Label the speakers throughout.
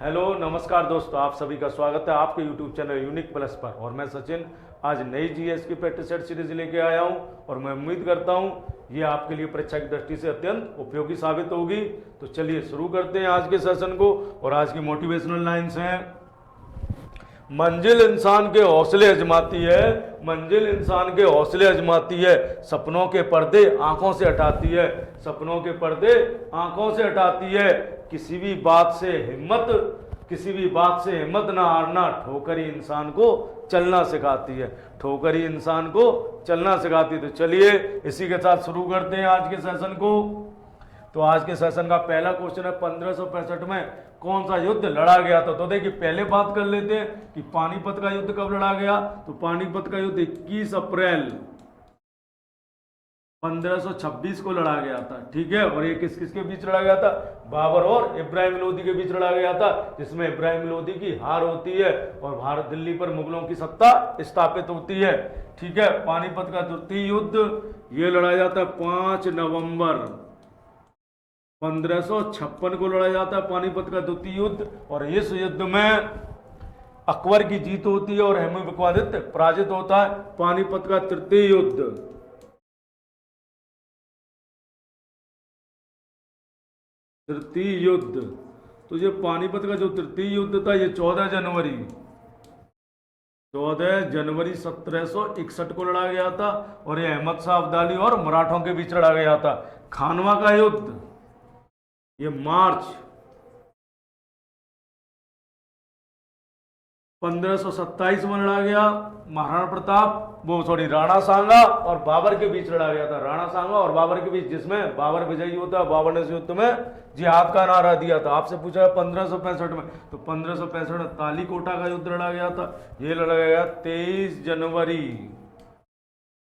Speaker 1: Hello नमस्कार दोस्तों, आप सभी का स्वागत है आपके YouTube चैनल यूनिक प्लस पर। और मैं सचिन आज नई जीएस की प्रैक्टिस सेट सीरीज लेके आया हूं और मैं उम्मीद करता हूं ये आपके लिए परीक्षा की दृष्टि से अत्यंत उपयोगी साबित होगी। तो चलिए शुरू करते हैं आज के सेशन को। और आज की मोटिवेशनल लाइन्स हैं, मंजिल इंसान के हौसले आजमाती है, मंजिल इंसान के हौसले आजमाती है, सपनों के पर्दे आंखों से हटाती है, सपनों के पर्दे आंखों से हटाती है। किसी भी बात से हिम्मत ना हारना, ठोकर ही इंसान को चलना सिखाती है, ठोकर ही इंसान को चलना सिखाती है। तो चलिए इसी के साथ शुरू करते हैं आज के सेशन को। तो आज के सेशन का पहला क्वेश्चन है, 1565 में कौन सा युद्ध लड़ा गया था? तो देखिए पहले बात कर लेते हैं कि पानीपत का युद्ध कब लड़ा गया। तो पानीपत का युद्ध 21 अप्रैल 1526 को लड़ा गया था, ठीक है। और ये किस किस के बीच लड़ा गया था? बाबर और इब्राहिम लोदी के बीच लड़ा गया था, जिसमें इब्राहिम लोदी की हार होती है और भारत दिल्ली पर मुगलों की सत्ता स्थापित होती है, ठीक है। पानीपत का द्वितीय युद्ध ये लड़ा जाता है 5 नवंबर 1556 को लड़ा जाता है पानीपत का द्वितीय युद्ध। और इस युद्ध में अकबर की जीत होती है और हेमू विक्रमादित्य पराजित होता है। पानीपत का तृतीय युद्ध, तृतीय युद्ध, तो ये पानीपत का जो तृतीय युद्ध था ये 14 जनवरी 1761 को लड़ा गया था। और ये अहमद शाह अब्दाली और मराठों के बीच लड़ा गया था। खानवा का युद्ध ये मार्च 1527 में लड़ा गया। राणा सांगा और बाबर के बीच लड़ा गया था, राणा सांगा और बाबर के बीच, जिसमें बाबर विजयी होता है। बाबर ने इस युद्ध में जिहाद का नारा दिया था। आपसे पूछा है 1565 में, तो 1565 में तालीकोटा का युद्ध लड़ा गया था। ये लड़ा गया 23 जनवरी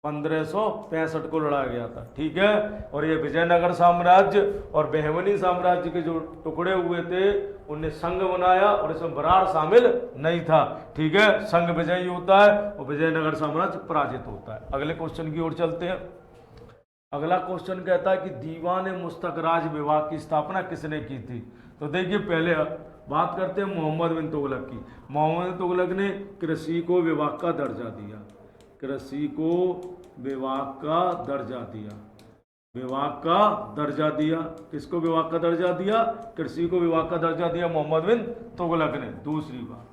Speaker 1: 1565 को लड़ा गया था, ठीक है। और ये विजयनगर साम्राज्य और बेहमनी साम्राज्य के जो टुकड़े हुए थे उनने संघ बनाया और इसमें बरार शामिल नहीं था, ठीक है। संघ विजयी होता है और विजयनगर साम्राज्य पराजित होता है। अगले क्वेश्चन की ओर चलते हैं। अगला क्वेश्चन कहता है कि दीवान मुस्तकराज विभाग की स्थापना किसने की थी? तो देखिए पहले बात करते हैं मोहम्मद बिन तुगलक की। मोहम्मद बिन तुगलक ने कृषि को विभाग का दर्जा दिया, कृषि को विभाग का दर्जा दिया, विभाग का दर्जा दिया। किसको विभाग का दर्जा दिया? कृषि को विभाग का दर्जा दिया मोहम्मद बिन तुगलक ने। दूसरी बात,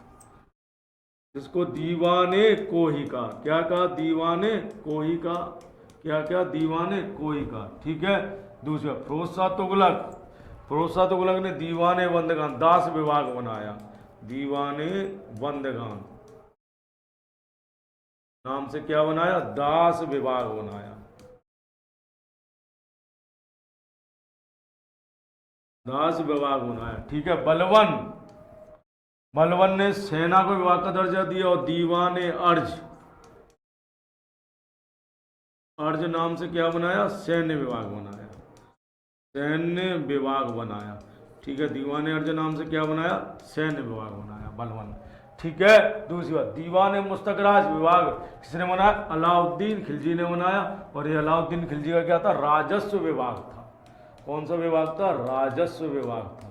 Speaker 1: जिसको दीवाने कोही का, क्या कहा? दीवाने कोही का, क्या क्या? दीवाने कोही का, ठीक है। दूसरा फिरोज शाह तुगलक ने दीवाने बंदगान दास विभाग बनाया, दीवाने बंदगान नाम से क्या बनाया? दास विभाग बनाया, दास विभाग बनाया, ठीक है। बलवन ने सेना को विभाग का दर्जा दिया और दीवाने अर्ज नाम से क्या बनाया? सैन्य विभाग बनाया, सैन्य विभाग बनाया, ठीक है। दीवाने अर्ज नाम से क्या बनाया? सैन्य विभाग बनाया बलवन, ठीक है। दूसरी बात, दीवान मुस्तकराज विभाग किसने बनाया? अलाउद्दीन खिलजी ने बनाया। और ये अलाउद्दीन खिलजी का क्या था? राजस्व विभाग था। कौन सा विभाग था? राजस्व विभाग था,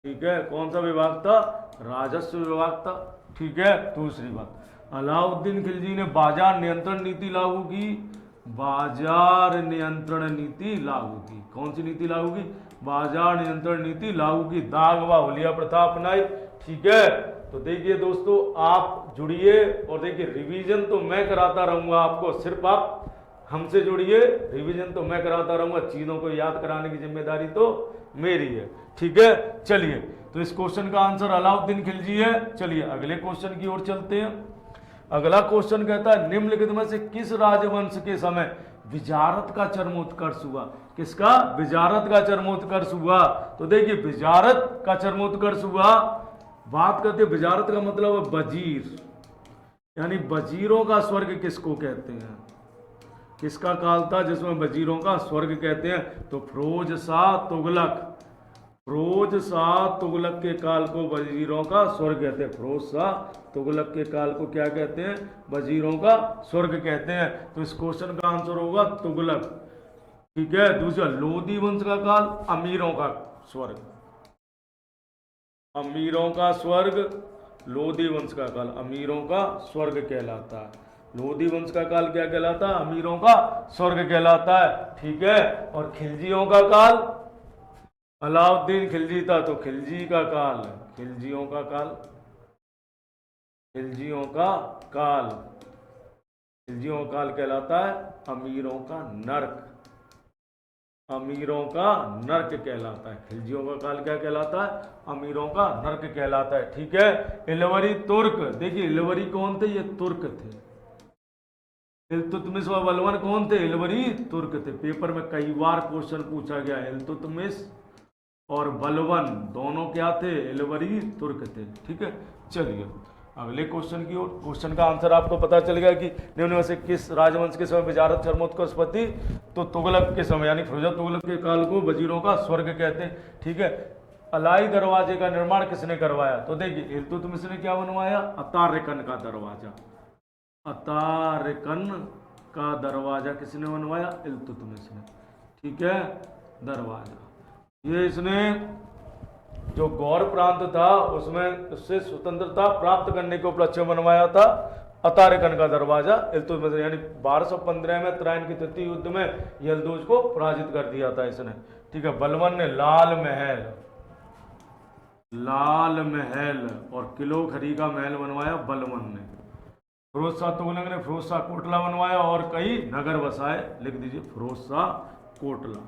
Speaker 1: ठीक है। कौन सा विभाग था? राजस्व विभाग था, ठीक है। दूसरी बात, अलाउद्दीन खिलजी ने बाजार नियंत्रण नीति लागू की, बाजार नियंत्रण नीति लागू की। कौन सी नीति लागू की? बाजार नियंत्रण नीति लागू की। दाग व हुलिया प्रथा अपनाई, ठीक है। तो देखिए दोस्तों, आप जुड़िए और देखिए रिवीजन तो मैं कराता रहूंगा आपको, सिर्फ आप हमसे जुड़िए, रिवीजन तो मैं कराता रहूंगा, चीज़ों को याद कराने की जिम्मेदारी तो मेरी है, ठीक है। चलिए, तो इस क्वेश्चन का आंसर अलाउद्दीन खिलजी है। चलिए अगले क्वेश्चन की ओर चलते हैं। अगला क्वेश्चन कहता है, निम्नलिखित में से किस राजवंश के समय विजारत का चरमोत्कर्ष हुआ? किसका? विजारत का चरमोत्कर्ष हुआ। तो देखिए विजारत का चरमोत्कर्ष हुआ, बात करते हैं विजारत का मतलब है वजीर, यानी वजीरों का स्वर्ग किसको कहते हैं? किसका काल था जिसमें वजीरों का स्वर्ग कहते हैं? तो फिरोज शाह तुगलक के काल को वजीरों का स्वर्ग कहते हैं। फिरोज शाह तुगलक के काल को क्या कहते हैं? वजीरों का स्वर्ग कहते हैं। तो इस क्वेश्चन का आंसर होगा तुगलक, ठीक है। दूसरा, लोधी वंश का काल अमीरों का स्वर्ग, अमीरों का स्वर्ग लोधी वंश का काल अमीरों का स्वर्ग कहलाता है। लोधी वंश का काल क्या कहलाता है? अमीरों का स्वर्ग कहलाता है। ठीक है। और खिलजियों का काल, अलाउद्दीन खिलजी था तो खिलजी का काल, खिलजियों का काल, खिलजियों का काल, खिलजियों का काल कहलाता है अमीरों का नर्क, अमीरों का नर्क कहलाता है। खिलजियों का काल क्या कहलाता है? अमीरों का नर्क कहलाता है। ठीक है। इलवरी तुर्क, देखिए इलवरी कौन थे? ये तुर्क थे। इल्तुतमिश व बलवन कौन थे? इलवरी तुर्क थे। पेपर में कई बार क्वेश्चन पूछा गया। इल्तुतमिश और बलवन दोनों क्या थे? इलवरी तुर्क थे। ठीक है। चलिए अगले क्वेश्चन की ओर। क्वेश्चन का आंसर आपको पता चल गया कि निम्न में से किस राजवंश के समय वजारत चरमोत्कर्षपति? तो तुगलक के समय, यानी फिरोजा तुगलक के काल को वजीरों का स्वर्ग कहते हैं। ठीक है। अलाई दरवाजे का निर्माण किसने करवाया? तो देखिए इल्तुतमिश ने क्या बनवाया? अतारिकन का दरवाजा, अतारिकन का दरवाजा किसने बनवाया? इल्तुतमिश ने। ठीक है। दरवाजा ये इसने जो गौर प्रांत था उसमें उससे स्वतंत्रता प्राप्त करने के उपलक्ष्य में बनवाया था अतारिकन का दरवाजा इल्तुतमिश, यानी 1215 में त्राइन के तृतीय युद्ध में यल्दूज को पराजित कर दिया था इसने। ठीक है। बलवन ने लाल महल, लाल महल और किलो खरी का महल बनवाया बलवन ने। फिरोज शाह तुगलक ने फिरोज शाह कोटला बनवाया और कई नगर बसाए। लिख दीजिए फिरोज शाह कोटला,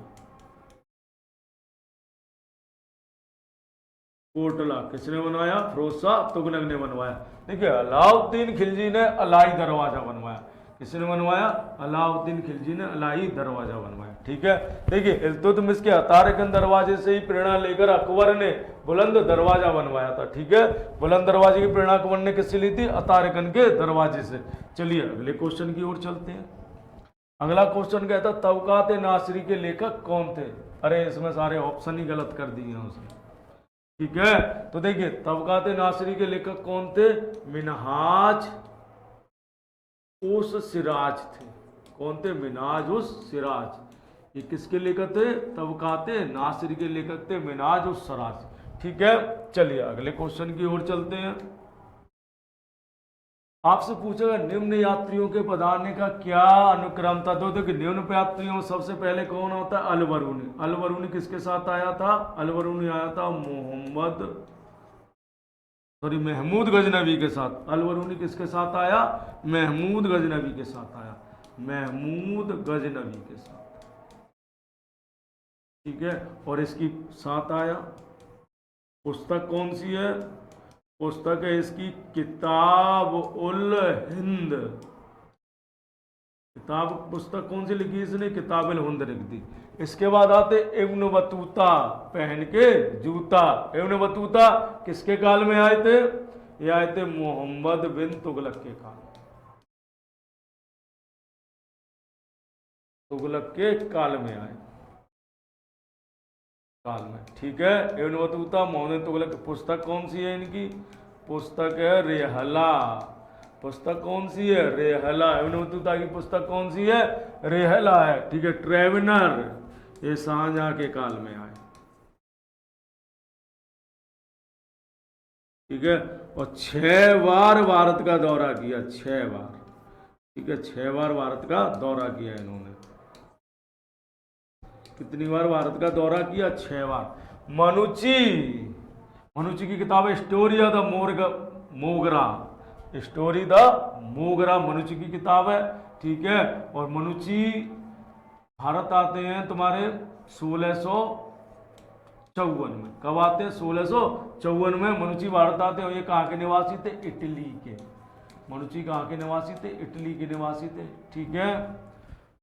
Speaker 1: कोटला किसने बनवाया? फिरोज शाह तुगलक ने बनवाया। देखिए अलाउद्दीन खिलजी ने अलाई दरवाजा बनवाया। किसने बनवाया? अलाउद्दीन खिलजी ने अलाई दरवाजा बनवाया। ठीक है। देखिए इल्तुतमिश के अतारिकन दरवाजे से ही प्रेरणा लेकर अकबर ने बुलंद दरवाजा बनवाया था। ठीक है। बुलंद दरवाजे की प्रेरणा अकबर ने किससे ली थी? अतारिकन के दरवाजे से। चलिए अगले क्वेश्चन की ओर चलते हैं। अगला क्वेश्चन कहता तबकात नासरी के लेखक कौन थे? अरे इसमें सारे ऑप्शन ही गलत कर दिए हैं उसने। ठीक है। तो देखिए तबकात नासरी के लेखक कौन थे? मिनहाज उस सिराज थे। कौन थे? मिनहाज उस सिराज। ये किसके लेखक थे? तबकात नासरी के लेखक थे मिनहाज उस सिराज। ठीक है। चलिए अगले क्वेश्चन की ओर चलते हैं। आपसे पूछेगा निम्न यात्रियों के पधारने का क्या अनुक्रम था? तो देखिए निम्न यात्रियों में सबसे पहले कौन होता है? अलबरूनी। अलबरूनी किसके साथ आया था? अलबरूनी आया था महमूद गजनवी के साथ। अलबरूनी किसके साथ आया? महमूद गजनवी के साथ आया, महमूद गजनवी के साथ। ठीक है। और इसकी साथ आया। पुस्तक कौन सी है? पुस्तक है इसकी किताब उल हिंद। किताब पुस्तक कौन सी लिखी इसने? किताब उल हिंद लिख दी। इसके बाद आते इब्न बतूता पहन के जूता। इब्न बतूता किसके काल में आए थे? ये आए थे मोहम्मद बिन तुगलक के काल, तुगलक के काल में आए, काल में। ठीक है। इब्न बतूता मोहम्मद तुगलक की पुस्तक कौन सी है इनकी? पुस्तक है रेहला। पुस्तक कौन सी है? रेहला। इब्न बतूता की पुस्तक कौन सी है? रेहला है। ठीक है। ट्रेवनर ये शाहजहां के काल में आए। ठीक है। और 6 बार भारत का दौरा किया, 6 बार। ठीक है। 6 बार भारत का दौरा किया इन्होंने। कितनी बार भारत का दौरा किया? 6 बार। मनुची, मनुची की किताब है स्टोरी ऑफ द मोगरा, स्टोरी द मोगरा मनुची की किताब है। ठीक है। और मनुची भारत आते हैं तुम्हारे 1654 में। कब आते हैं? 1654 में मनुची भारत आते हैं। और ये कहाँ के निवासी थे? इटली के। मनुची कहाँ के निवासी थे? इटली के निवासी थे। ठीक है।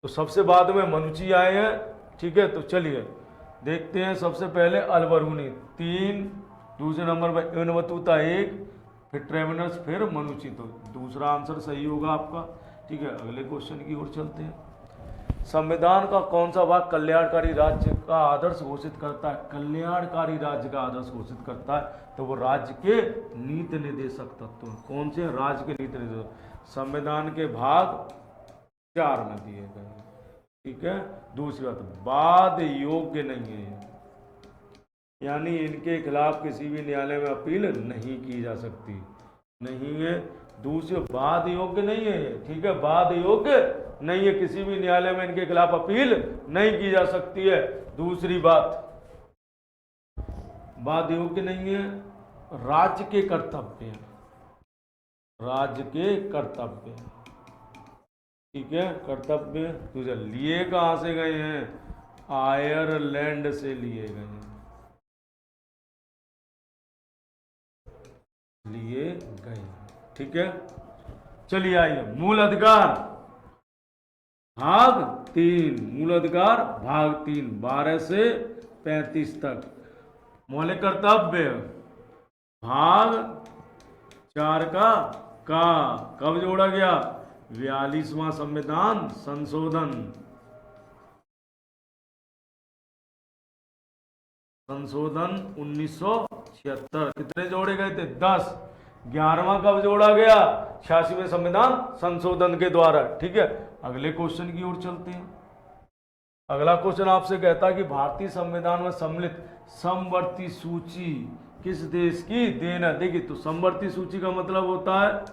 Speaker 1: तो सबसे बाद में मनुची आए हैं। ठीक है। तो चलिए देखते हैं। सबसे पहले अलबरूनी 3, दूसरे नंबर पर इब्न बतूता 1, फिर ट्रेवनर्स, फिर मनुची। तो दूसरा आंसर सही होगा आपका। ठीक है। अगले क्वेश्चन की ओर चलते हैं। संविधान का कौन सा भाग कल्याणकारी राज्य का आदर्श घोषित करता है? कल्याणकारी राज्य का आदर्श घोषित करता है तो वो राज्य के नीति निर्देशक तत्व कौन से? राज्य के नीति निर्देशक संविधान के भाग 4 में दिए गए हैं। ठीक है। दूसरी बात, वाद योग्य नहीं है। यानी इनके खिलाफ किसी भी न्यायालय में अपील नहीं की जा सकती। नहीं है, दूसरे वाद योग्य नहीं है ये, ठीक है, वाद योग्य नहीं है, किसी भी न्यायालय में इनके खिलाफ अपील नहीं की जा सकती है। दूसरी बात, वाद योग्य नहीं है। राज्य के कर्तव्य, राज्य के कर्तव्य, ठीक है, कर्तव्य तुझे लिए कहां से गए हैं? आयरलैंड से लिए गए हैं, लिए गए, ठीक है। चलिए आइए, मूल अधिकार भाग 3, मूल अधिकार भाग 3, 12 से 35 तक। मौलिक कर्तव्य भाग 4 का कब जोड़ा गया? 42वां संविधान संशोधन 1976। कितने जोड़े गए थे? 10। 11वां कब जोड़ा गया? 86वें संविधान संशोधन के द्वारा, ठीक है। अगले क्वेश्चन की ओर चलते हैं। अगला क्वेश्चन आपसे कहता है कि भारतीय संविधान में सम्मिलित समवर्ती सूची किस देश की देन है? देखिए, तो समवर्ती सूची का मतलब होता है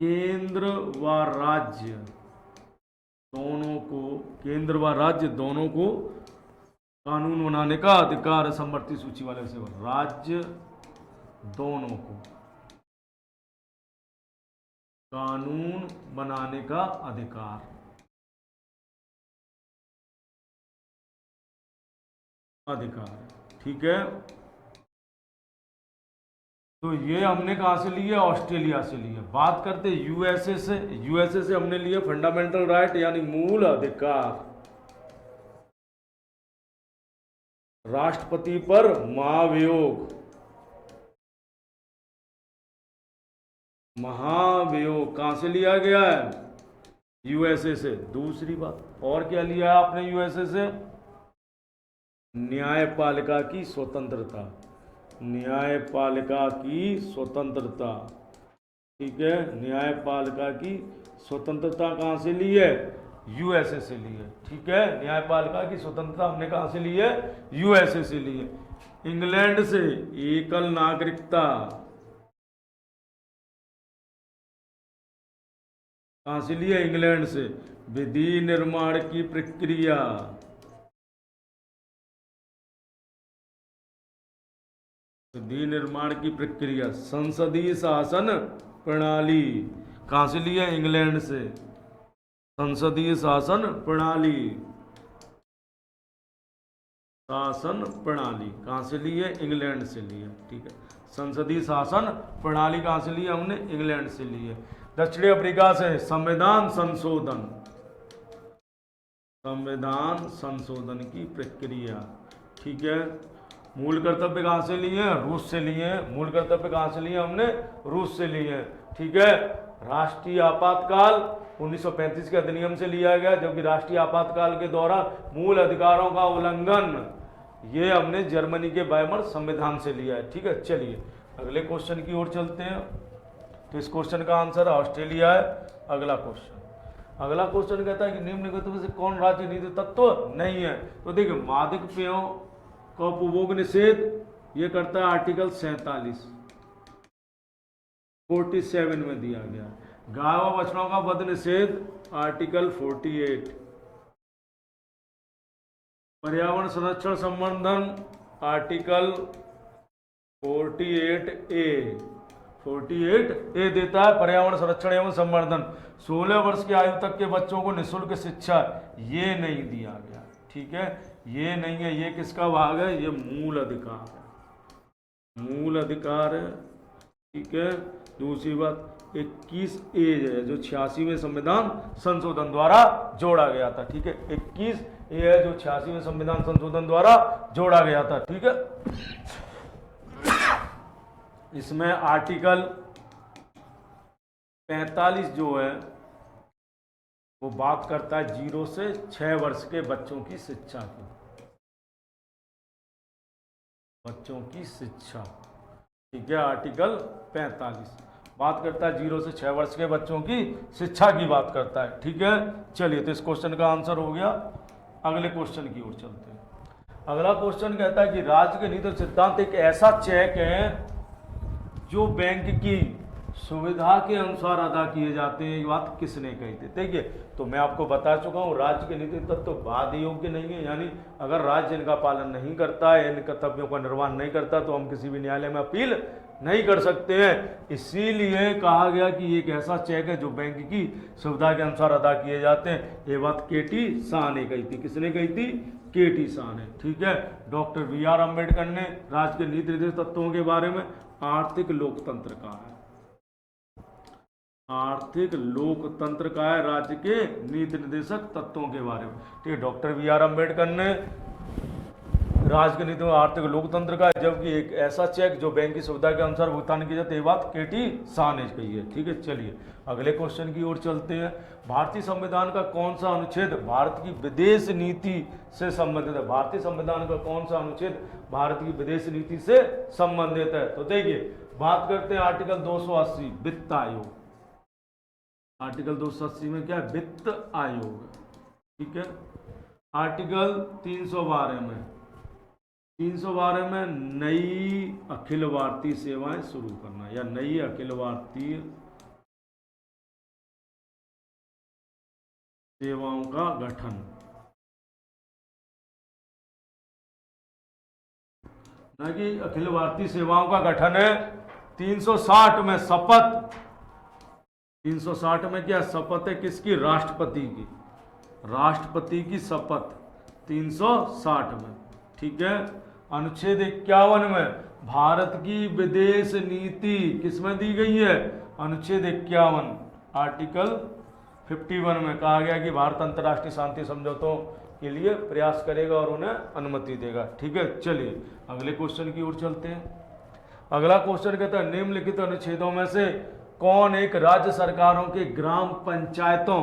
Speaker 1: केंद्र व राज्य दोनों को, केंद्र व राज्य दोनों को कानून बनाने का अधिकार है। समवर्ती सूची वाले से राज्य दोनों को कानून बनाने का अधिकार, ठीक है। तो ये हमने कहां से लिए? ऑस्ट्रेलिया से लिए। बात करते यूएसए से। यूएसए से हमने लिए फंडामेंटल राइट यानी मूल अधिकार। राष्ट्रपति पर महाभियोग, महाभियोग कहां से लिया गया है? यूएसए से। दूसरी बात, और क्या लिया है आपने यूएसए से? न्यायपालिका की स्वतंत्रता, न्यायपालिका की स्वतंत्रता, ठीक है। न्यायपालिका की स्वतंत्रता कहां से ली है? यूएसए से ली है, ठीक है। न्यायपालिका की स्वतंत्रता हमने कहां से ली है? यूएसए से ली है। इंग्लैंड से एकल नागरिकता कहां से ली है? इंग्लैंड से। विधि निर्माण की प्रक्रिया, विधि निर्माण की प्रक्रिया, संसदीय शासन प्रणाली कहां से ली है? इंग्लैंड से। संसदीय शासन प्रणाली, शासन प्रणाली कहां से ली है? इंग्लैंड से ली है, ठीक है। संसदीय शासन प्रणाली कहां से ली है? हमने इंग्लैंड से ली है। दक्षिण अफ्रीका से संविधान संशोधन, संविधान संशोधन की प्रक्रिया, ठीक है। मूल कर्तव्य कहां से लिए हैं? रूस से लिए हैं। मूल कर्तव्य कहां से लिए? हमने रूस से लिए हैं, ठीक है। राष्ट्रीय आपातकाल 1935 के अधिनियम से लिया गया, जो कि राष्ट्रीय आपातकाल के दौरान मूल अधिकारों का उल्लंघन, ये हमने जर्मनी के वाइमर संविधान से लिया है, ठीक है। चलिए अगले क्वेश्चन की ओर चलते हैं। तो इस क्वेश्चन का आंसर ऑस्ट्रेलिया है। अगला क्वेश्चन कहता है कि निम्नलिखित में से कौन राज्य नीति तत्व नहीं है? तो देखिए, मादक पेयों का उपभोग निषेध ये करता है आर्टिकल 47 में दिया गया। गाय व बछड़ों का वध निषेध आर्टिकल 48। पर्यावरण संरक्षण संवर्धन आर्टिकल 48A देता है पर्यावरण संरक्षण एवं संवर्धन। 16 वर्ष की आयु तक के बच्चों को निःशुल्क शिक्षा, ये नहीं दिया गया, ठीक है। ये नहीं है, ये किसका भाग है? ये मूल अधिकार है, मूल अधिकार है, ठीक है। दूसरी बात, 21A है जो 86वें संविधान संशोधन द्वारा जोड़ा गया था, ठीक है। 21A है जो 86वें संविधान संशोधन द्वारा जोड़ा गया था, ठीक है। इसमें आर्टिकल 45 जो है वो बात करता है 0 से 6 वर्ष के बच्चों की शिक्षा की, बच्चों की शिक्षा, ठीक है। आर्टिकल 45 बात करता है 0 से 6 वर्ष के बच्चों की शिक्षा की बात करता है, ठीक है। चलिए, तो इस क्वेश्चन का आंसर हो गया। अगले क्वेश्चन की ओर चलते हैं। अगला क्वेश्चन कहता है कि राज्य के नीति और सिद्धांत एक ऐसा चेक है जो बैंक की सुविधा के अनुसार अदा किए जाते हैं। ये बात किसने कही थी? देखिए, तो मैं आपको बता चुका हूँ, राज्य के नीति तत्व बाध्य योग्य नहीं है, यानी अगर राज्य इनका पालन नहीं करता है, इन कर्तव्यों का निर्वहन नहीं करता, तो हम किसी भी न्यायालय में अपील नहीं कर सकते हैं। इसीलिए कहा गया कि ये एक ऐसा चेक है जो बैंक की सुविधा के अनुसार अदा किए जाते हैं। ये बात केटी शाह ने कही थी। किसने कही थी? केटी शाह ने। ठीक है। Doctor B R. अम्बेडकर ने राज्य के नीति निर्देश तत्वों के बारे में आर्थिक लोकतंत्र कहा है। आर्थिक लोकतंत्र का है राज्य के नीति निर्देशक तत्वों के बारे में। ठीक है। Doctor B R. अम्बेडकर ने राज्य के नीति में आर्थिक लोकतंत्र का, जबकि एक ऐसा चेक जो बैंक की सुविधा के अनुसार भुगतान की जाती है, ये बात केटी शाह ने कही है। ठीक है। चलिए अगले क्वेश्चन की ओर चलते हैं। भारतीय संविधान का कौन सा अनुच्छेद भारत की विदेश नीति से संबंधित है? भारतीय संविधान का कौन सा अनुच्छेद भारत की विदेश नीति से संबंधित है? तो देखिए, बात करते हैं आर्टिकल 280 वित्त आयोग। आर्टिकल 280 में क्या है? वित्त आयोग। ठीक है। आर्टिकल 312 में नई अखिल भारतीय सेवाएं शुरू करना, या नई अखिल भारतीय सेवाओं का गठन। ना कि अखिल भारतीय सेवाओं का गठन है। 360 में शपथ, 360 में क्या शपथ है? किसकी? राष्ट्रपति की। राष्ट्रपति की शपथ 360 में। ठीक है। अनुच्छेद 51 में भारत की विदेश नीति किसमें दी गई है? अनुच्छेद 51 आर्टिकल 51 में कहा गया कि भारत अंतर्राष्ट्रीय शांति समझौतों के लिए प्रयास करेगा और उन्हें अनुमति देगा। ठीक है। चलिए अगले क्वेश्चन की ओर चलते हैं। अगला क्वेश्चन कहता है निम्नलिखित अनुच्छेदों में से कौन एक राज्य सरकारों के ग्राम पंचायतों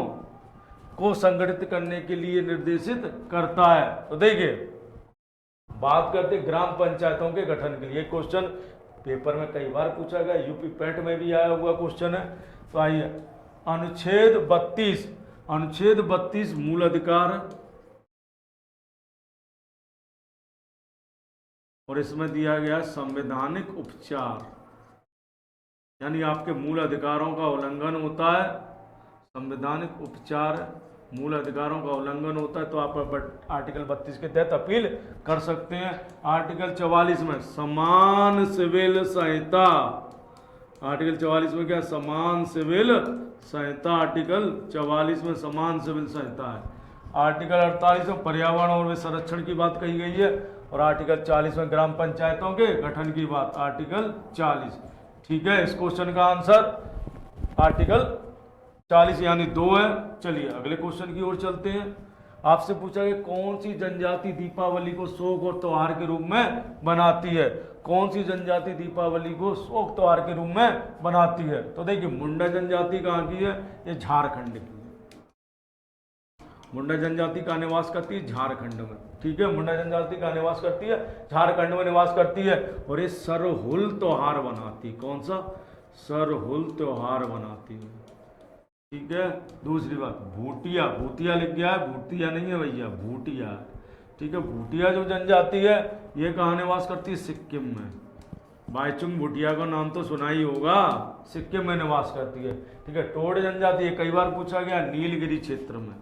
Speaker 1: को संगठित करने के लिए निर्देशित करता है? तो देखिए, बात करते ग्राम पंचायतों के गठन के लिए। क्वेश्चन पेपर में कई बार पूछा गया, यूपी पैट में भी आया हुआ क्वेश्चन है। तो आइए, अनुच्छेद 32 मूल अधिकार है, और इसमें दिया गया संवैधानिक उपचार, यानी आपके मूल अधिकारों का उल्लंघन होता है, संवैधानिक उपचार मूल अधिकारों का उल्लंघन होता है, तो आप आर्टिकल 32 के तहत अपील कर सकते हैं। आर्टिकल 44 में समान सिविल संहिता, आर्टिकल 44 में क्या? समान सिविल संहिता। आर्टिकल 44 में समान सिविल संहिता है। आर्टिकल 48 में पर्यावरण और संरक्षण की बात कही गई है, और आर्टिकल 40 में ग्राम पंचायतों के गठन की बात। आर्टिकल 40। ठीक है। इस क्वेश्चन का आंसर आर्टिकल 40 यानी 2 है। चलिए अगले क्वेश्चन की ओर चलते हैं। आपसे पूछा गया कौन सी जनजाति दीपावली को शोक और त्योहार के रूप में बनाती है? कौन सी जनजाति दीपावली को शोक त्योहार के रूप में बनाती है? तो देखिए, मुंडा जनजाति कहाँ की है? ये झारखंड की है। मुंडा जनजाति का निवास करती है झारखंड में। ठीक है। मुंडा जनजाति का निवास करती है झारखंड में निवास करती है, और ये सरहुल त्योहार बनाती है। कौन सा? सरहुल त्योहार बनाती है। ठीक है। दूसरी बात, भूटिया, भूतिया लिख गया है, भूतिया नहीं है भैया, भूटिया है। ठीक है। भूटिया जो जनजाति है, ये कहाँ निवास करती है? सिक्किम में। बाईचुंग भूटिया का नाम तो सुना ही होगा, सिक्किम में निवास करती है। ठीक है। टोड जनजाति, कई बार पूछा गया, नीलगिरी क्षेत्र में।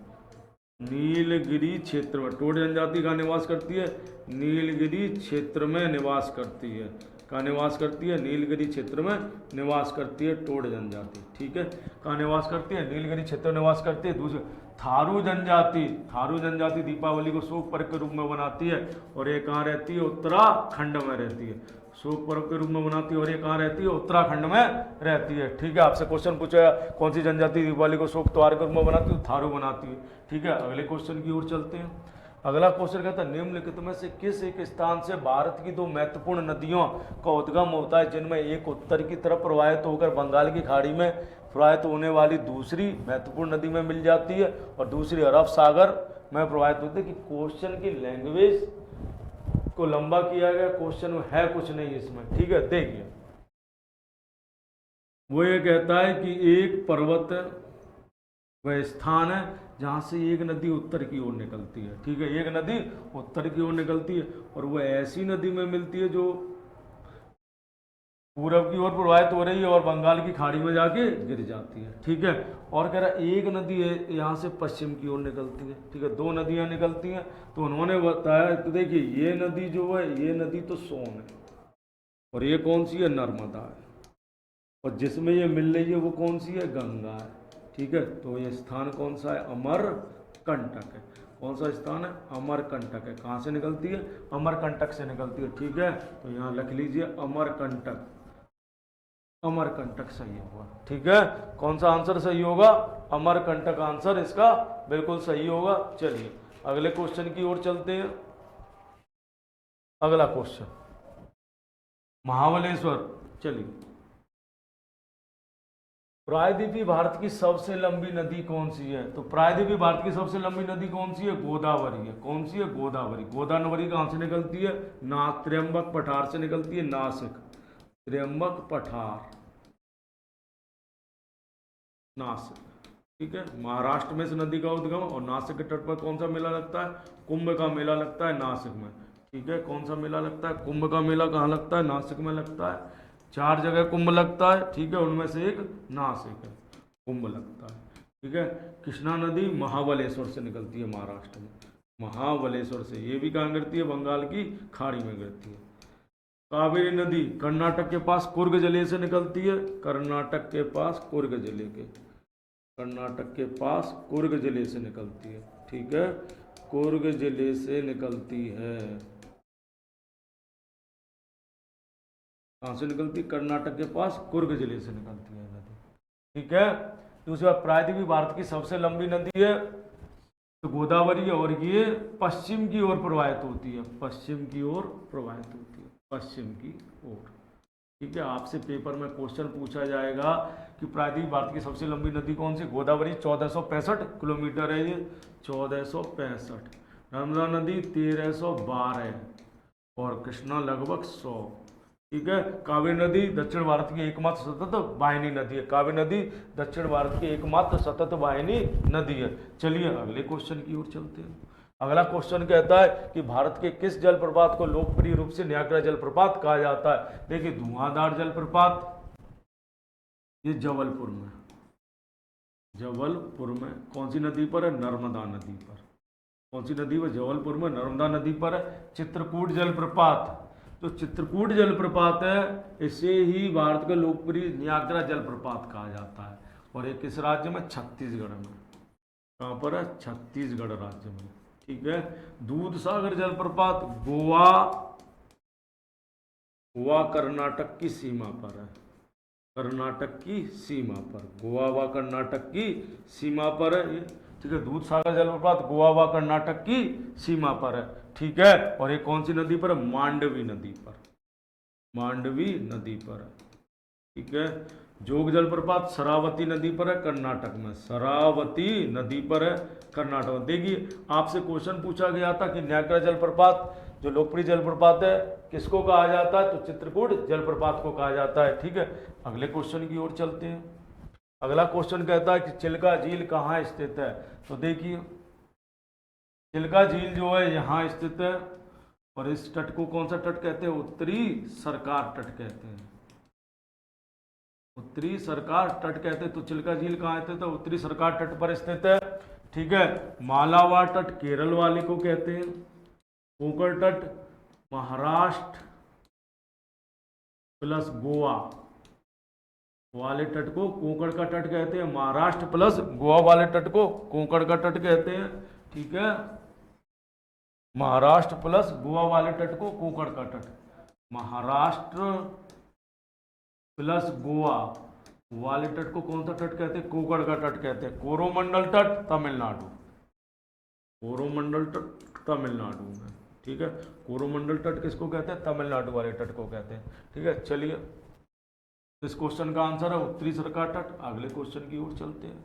Speaker 1: नीलगिरी क्षेत्र में टोड जनजाति का निवास करती है, नीलगिरी क्षेत्र में निवास करती है। का निवास करती है? नीलगिरी क्षेत्र में निवास करती है टोड जनजाति। ठीक है। का निवास करती है? नीलगिरी क्षेत्र में निवास करती है। दूसरे थारू जनजाति, थारू जनजाति दीपावली को शोक पर्व के रूप में बनाती है, और ये कहाँ रहती है? उत्तराखंड में रहती है। शोक पर्व के रूप में बनाती है, और ये कहाँ रहती है? उत्तराखंड में रहती है। ठीक है। आपसे क्वेश्चन पूछा कौन सी जनजाति दीपावली को शोक त्योहार के रूप में बनाती है? थारू बनाती है। ठीक है। अगले क्वेश्चन की ओर चलते हैं। अगला क्वेश्चन कहता है निम्नलिखित में से किस एक स्थान से भारत की 2 महत्वपूर्ण नदियों का उद्गम होता है, जिनमें एक उत्तर की तरफ प्रवाहित होकर बंगाल की खाड़ी में प्रवाहित होने वाली दूसरी महत्वपूर्ण नदी में मिल जाती है, और दूसरी अरब सागर में प्रवाहित होती है? कि क्वेश्चन की लैंग्वेज को लंबा किया गया, क्वेश्चन है कुछ नहीं इसमें। ठीक है। देखिए, वो ये कहता है कि एक पर्वत वह स्थान है जहाँ से एक नदी उत्तर की ओर निकलती है, ठीक है, एक नदी उत्तर की ओर निकलती है और वो ऐसी नदी में मिलती है जो पूरब की ओर प्रवाहित हो रही है और बंगाल की खाड़ी में जाके गिर जाती है, ठीक है। और कह रहा एक नदी है यहाँ से पश्चिम की ओर निकलती है, ठीक है, दो नदियाँ निकलती हैं। तो उन्होंने बताया कि देखिए ये नदी जो है, ये नदी तो सोन है और ये कौन सी है, नर्मदा है, और जिसमें ये मिल रही है वो कौन सी है, गंगा है, ठीक है। तो ये स्थान कौन सा है, अमरकंटक है। कौन सा स्थान है, अमरकंटक है। कहाँ से निकलती है, अमरकंटक से निकलती है, ठीक है। तो यहाँ लिख लीजिए अमरकंटक, अमरकंटक सही होगा, ठीक है। कौन सा आंसर सही होगा, अमरकंटक आंसर इसका बिल्कुल सही होगा। चलिए अगले क्वेश्चन की ओर चलते हैं। अगला क्वेश्चन महाबलेश्वर। चलिए, प्रायद्वीपीय भारत की सबसे लंबी नदी कौन सी है? तो प्रायद्वीपीय भारत की सबसे लंबी नदी कौन सी है, गोदावरी है। कौन सी है, गोदावरी। गोदावरी कहाँ से निकलती है, त्र्यंबक पठार से निकलती है, नासिक, त्र्यंबक पठार, नासिक, ठीक है। महाराष्ट्र में इस नदी का उद्गम, और नासिक के तट पर कौन सा मेला लगता है, कुंभ का मेला लगता है नासिक में, ठीक है। कौन सा मेला लगता है, कुंभ का मेला कहाँ लगता है, नासिक में लगता है। 4 जगह कुंभ लगता है, ठीक है, उनमें से एक नासिक है, कुंभ लगता है, ठीक है। कृष्णा नदी महाबलेश्वर से निकलती है महाराष्ट्र में, महाबलेश्वर से। ये भी कहाँ गिरती है, बंगाल की खाड़ी में गिरती है। कावेरी नदी कर्नाटक के पास कुर्ग जिले से निकलती है, कर्नाटक के पास कुर्ग जिले के, कर्नाटक के पास कुर्ग जिले से निकलती है, ठीक है, कुर्ग जिले से निकलती है। कहाँ से निकलती, कर्नाटक के पास कुर्ग जिले से निकलती है नदी, ठीक है। दूसरी बात, प्रायद्वीपीय भारत की सबसे लंबी नदी है तो गोदावरी है, और ये पश्चिम की ओर प्रवाहित होती है, पश्चिम की ओर प्रवाहित होती है, पश्चिम की ओर, ठीक है। आपसे पेपर में क्वेश्चन पूछा जाएगा कि प्रायद्वीपीय भारत की सबसे लंबी नदी कौन सी, गोदावरी 1465 किलोमीटर है, ये 1465। नर्मदा नदी 1312 और कृष्णा लगभग 100, ठीक है। कावेरी नदी दक्षिण भारत की एकमात्र सतत वाहिनी नदी है, कावेरी नदी दक्षिण भारत की एकमात्र सतत वाहिनी नदी है। चलिए अगले क्वेश्चन की ओर चलते हैं। अगला क्वेश्चन कहता है कि भारत के किस जलप्रपात को लोकप्रिय रूप से न्याग्रा जलप्रपात कहा जाता है? देखिए, धुआंधार जलप्रपात ये जबलपुर में, जबलपुर में कौन सी नदी पर है, नर्मदा नदी पर। कौन सी नदी पर, जबलपुर में नर्मदा नदी पर है। चित्रकूट जलप्रपात, तो चित्रकूट जलप्रपात है, इसे ही भारत का लोकप्रिय न्याग्रा जलप्रपात कहा जाता है, और ये किस राज्य में, छत्तीसगढ़ में। कहाँ पर है, छत्तीसगढ़ राज्य में, ठीक है। दूध सागर जलप्रपात गोवा, गोवा कर्नाटक की सीमा पर है, कर्नाटक की सीमा पर, गोवा व कर्नाटक की सीमा पर है ये, ठीक है। दूध सागर जलप्रपात गोवा व कर्नाटक की सीमा पर है, ठीक है। और ये कौन सी नदी पर है, मांडवी नदी पर, मांडवी नदी पर है, ठीक है। जोग जलप्रपात शरावती नदी पर है, कर्नाटक में, शरावती नदी पर है, कर्नाटक में। देखिए, आपसे क्वेश्चन पूछा गया था कि न्याग्रा जलप्रपात जो लोकप्रिय जलप्रपात है किसको कहा जाता है, तो चित्रकूट जलप्रपात को कहा जाता है, ठीक है। अगले क्वेश्चन की ओर चलते हैं। अगला क्वेश्चन कहता है कि चिल्का झील कहाँ स्थित है? तो देखिए, चिल्का झील जो है यहाँ स्थित है, और इस तट को कौन सा तट कहते हैं, उत्तरी सरकार तट कहते हैं, उत्तरी सरकार तट कहते हैं। तो चिल्का झील कहाँ स्थित है, उत्तरी सरकार तट पर स्थित है, ठीक है। मालाबार तट केरल वाले को कहते हैं, कोंकण तट महाराष्ट्र प्लस गोवा वाले तट को कोंकण का तट कहते हैं, महाराष्ट्र प्लस गोवा वाले तट को कोंकण का तट कहते हैं, ठीक है। महाराष्ट्र प्लस गोवा वाले तट को कोंकण का तट, महाराष्ट्र प्लस गोवा वाले तट को कौन सा तट कहते हैं, कोंकण का तट कहते हैं। कोरोमंडल तट तमिलनाडु, कोरोमंडल तट तमिलनाडु में, ठीक है। कोरोमंडल तट किसको कहते हैं, तमिलनाडु वाले तट को कहते हैं, ठीक है। चलिए, इस क्वेश्चन का आंसर है उत्तरी सरकार तट। अगले क्वेश्चन की ओर चलते हैं।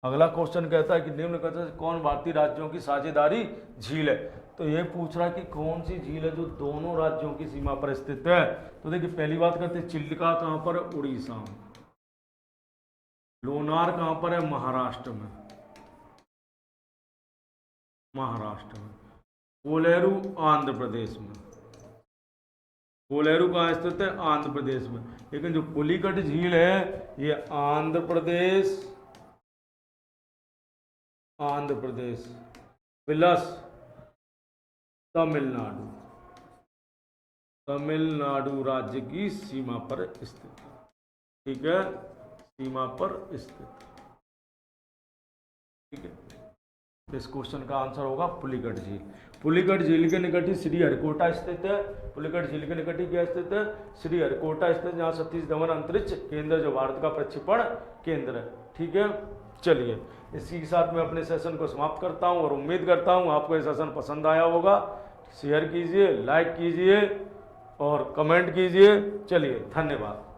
Speaker 1: अगला क्वेश्चन कहता है कि निम्न कथन से कौन भारतीय राज्यों की साझेदारी झील है? तो ये पूछ रहा है कि कौन सी झील है जो दोनों राज्यों की सीमा पर स्थित है। तो देखिए, पहली बात करते हैं, चिल्का कहाँ पर है, उड़ीसा में। लोनार कहाँ पर है, महाराष्ट्र में। महाराष्ट्र में। कोलेरू आंध्र प्रदेश में। कोलेरू कहाँ स्थित है? आंध्र प्रदेश में। लेकिन जो पुलिकट झील है ये आंध्र प्रदेश प्लस तमिलनाडु राज्य की सीमा पर स्थित है। ठीक है, सीमा पर स्थित। ठीक है, इस क्वेश्चन का आंसर होगा पुलिकट झील। पुलिकट झील के निकट ही श्रीहरिकोटा स्थित है। पुलिकट झील के निकट ही क्या स्थित है? श्रीहरिकोटा स्थित, जहाँ सतीश धवन अंतरिक्ष केंद्र जो भारत का प्रक्षेपण केंद्र है। ठीक है, चलिए इसी के साथ मैं अपने सेशन को समाप्त करता हूँ और उम्मीद करता हूँ आपको ये सेशन पसंद आया होगा। शेयर कीजिए, लाइक कीजिए और कमेंट कीजिए। चलिए, धन्यवाद।